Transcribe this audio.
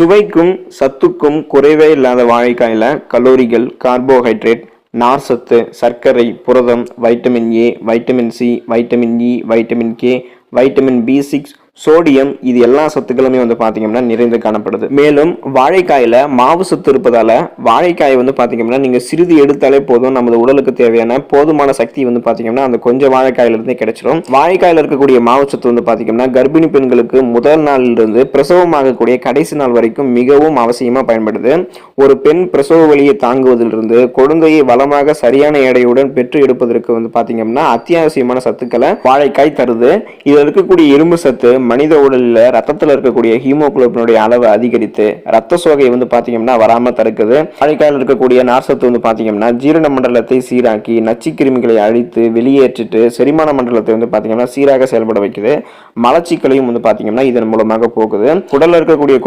சுவைக்கும் சத்துக்கும் குறைவே இல்லாத வாழைக்காயில கலோரிகள், கார்போஹைட்ரேட், நார் சத்து, சர்க்கரை, புரதம், vitamin A, vitamin C, vitamin E, vitamin K, vitamin B6, sodium, இது எல்லா சத்துக்களுமே பாத்தீங்கன்னா நிறைந்து காணப்படுது. மேலும் வாழைக்காயில மாவு சத்து இருப்பதால வாழைக்காயை பாத்தீங்கன்னா நீங்க சிறிது எடுத்தாலே போதும், நமது உடலுக்கு தேவையான போதுமான சக்தி பாத்தீங்கன்னா அந்த கொஞ்சம் வாழைக்காயில இருந்தே கிடைச்சிடும். வாழைக்காயில இருக்கக்கூடிய மாவு சத்து பாத்தீங்கன்னா கர்ப்பிணி பெண்களுக்கு முதல் நாளிலிருந்து பிரசவமாகக்கூடிய கடைசி நாள் வரைக்கும் மிகவும் அவசியமா பயன்படுது. ஒரு பெண் பிரசவ வலியை தாங்குவதிலிருந்து குழந்தையை வளமாக சரியான எடையுடன் பெற்று எடுப்பதற்கு பாத்தீங்கன்னா அத்தியாவசியமான சத்துக்களை வாழைக்காய் தருது. இதுல இருக்கக்கூடிய இரும்பு சத்து மனித உடலில் ரத்தத்தில் இருக்கக்கூடிய ஹீமோகுளோபினுடைய அளவை அதிகரித்து ரத்த சோகை பாத்தீங்கன்னா வராம தடுக்குது. வாழைக்காயில் இருக்கக்கூடிய நார் சத்து பாத்தீங்கன்னா ஜீரண மண்டலத்தை சீராக்கி நச்சு கிருமிகளை அழித்து வெளியேற்றிட்டு செரிமான மண்டலத்தை பாத்தீங்கன்னா சீராக செயல்பட வைக்குது. மலச்சிக்கலையும் பாத்தீங்கன்னா இதன் மூலமாக போகுது. உடல்ல இருக்கக்கூடிய